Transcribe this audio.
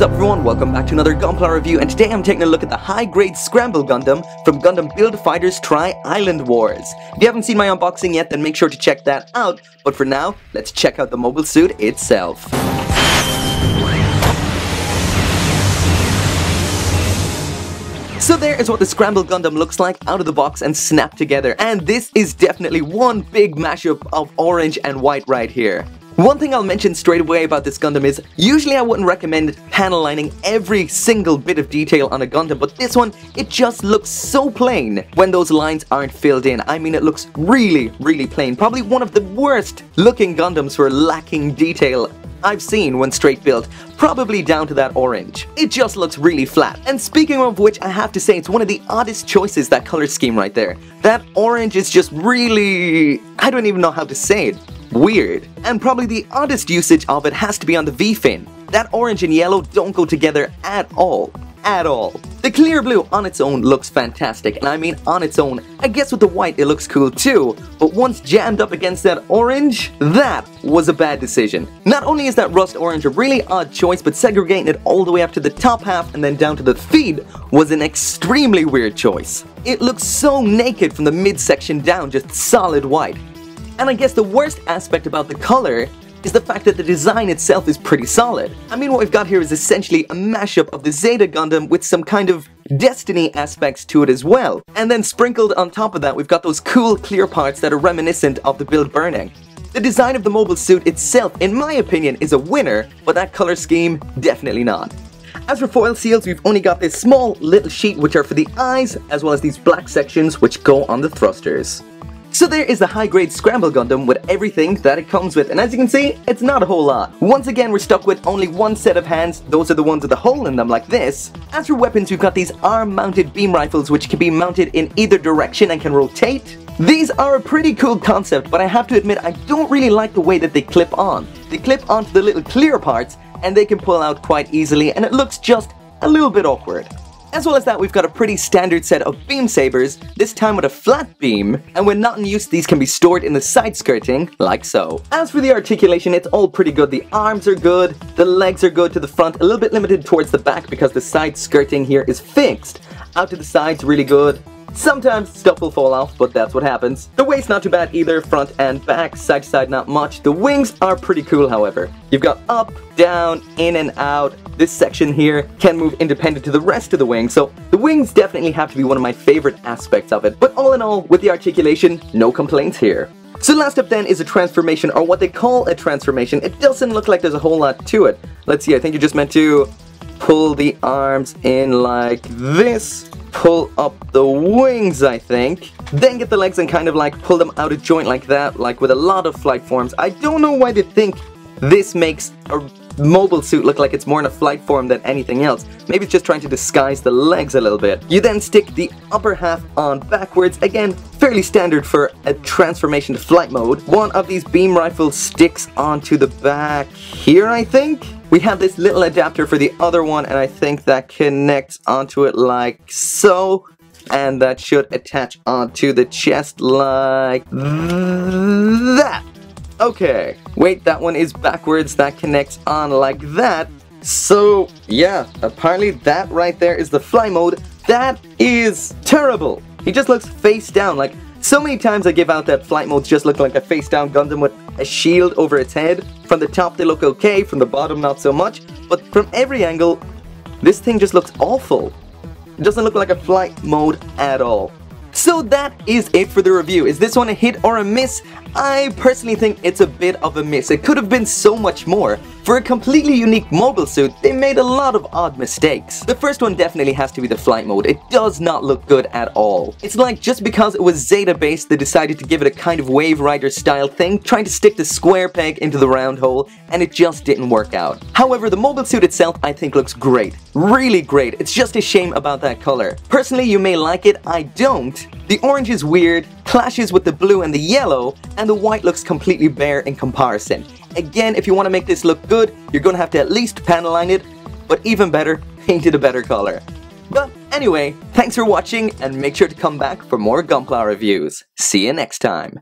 is up everyone, welcome back to another Gunpla review, and today I'm taking a look at the high-grade Scramble Gundam from Gundam Build Fighters Try Island Wars. If you haven't seen my unboxing yet, then make sure to check that out, but for now, let's check out the mobile suit itself. So there is what the Scramble Gundam looks like out of the box and snapped together, and this is definitely one big mashup of orange and white right here. One thing I'll mention straight away about this Gundam is, usually I wouldn't recommend panel lining every single bit of detail on a Gundam, but this one, it just looks so plain when those lines aren't filled in. I mean, it looks really plain. Probably one of the worst looking Gundams for lacking detail I've seen when straight built, probably down to that orange. It just looks really flat. And speaking of which, I have to say it's one of the oddest choices, that color scheme right there. That orange is just really, I don't even know how to say it, weird. And probably the oddest usage of it has to be on the V-fin. That orange and yellow don't go together at all. At all. The clear blue on its own looks fantastic, and I mean on its own. I guess with the white it looks cool too, but once jammed up against that orange, that was a bad decision. Not only is that rust orange a really odd choice, but segregating it all the way up to the top half and then down to the feet was an extremely weird choice. It looks so naked from the midsection down, just solid white. And I guess the worst aspect about the color is the fact that the design itself is pretty solid. I mean, what we've got here is essentially a mashup of the Zeta Gundam with some kind of Destiny aspects to it as well. And then sprinkled on top of that, we've got those cool clear parts that are reminiscent of the build burning. The design of the mobile suit itself, in my opinion, is a winner, but that color scheme, definitely not. As for foil seals, we've only got this small little sheet which are for the eyes, as well as these black sections which go on the thrusters. So there is the high-grade Scramble Gundam with everything that it comes with, and as you can see, it's not a whole lot. Once again, we're stuck with only one set of hands. Those are the ones with a hole in them like this. As for weapons, we've got these arm-mounted beam rifles which can be mounted in either direction and can rotate. These are a pretty cool concept, but I have to admit I don't really like the way that they clip on. They clip onto the little clear parts, and they can pull out quite easily, and it looks just a little bit awkward. As well as that, we've got a pretty standard set of beam sabers, this time with a flat beam, and when not in use, these can be stored in the side skirting, like so. As for the articulation, it's all pretty good. The arms are good, the legs are good to the front, a little bit limited towards the back because the side skirting here is fixed. Out to the sides, really good. Sometimes stuff will fall off, but that's what happens. The waist not too bad either, front and back, side to side not much. The wings are pretty cool, however. You've got up, down, in and out. This section here can move independent to the rest of the wing, so the wings definitely have to be one of my favorite aspects of it. But all in all, with the articulation, no complaints here. So last up then is a transformation, or what they call a transformation. It doesn't look like there's a whole lot to it. Let's see, I think you're just meant to pull the arms in like this, pull up the wings, I think, then get the legs and kind of like pull them out of joint like that, like with a lot of flight forms. I don't know why they think this makes a mobile suit look like it's more in a flight form than anything else. Maybe it's just trying to disguise the legs a little bit. You then stick the upper half on backwards, again fairly standard for a transformation to flight mode. One of these beam rifles sticks onto the back here, I think. We have this little adapter for the other one, and I think that connects onto it like so, and that should attach onto the chest like that. Okay, wait, that one is backwards, that connects on like that. So yeah, apparently that right there is the fly mode. That is terrible. He just looks face down. Like, so many times I give out that flight modes just look like a face down Gundam with a shield over its head. From the top they look okay, from the bottom not so much, but from every angle this thing just looks awful. It doesn't look like a flight mode at all. So that is it for the review. Is this one a hit or a miss? I personally think it's a bit of a miss. It could have been so much more. For a completely unique mobile suit, they made a lot of odd mistakes. The first one definitely has to be the flight mode. It does not look good at all. It's like just because it was Zeta based, they decided to give it a kind of Wave Rider style thing, trying to stick the square peg into the round hole, and it just didn't work out. However, the mobile suit itself I think looks great. Really great. It's just a shame about that color. Personally, you may like it, I don't. The orange is weird, clashes with the blue and the yellow, and the white looks completely bare in comparison. Again, if you want to make this look good, you're going to have to at least panel line it, but even better, paint it a better color. But anyway, thanks for watching, and make sure to come back for more Gunpla reviews. See you next time.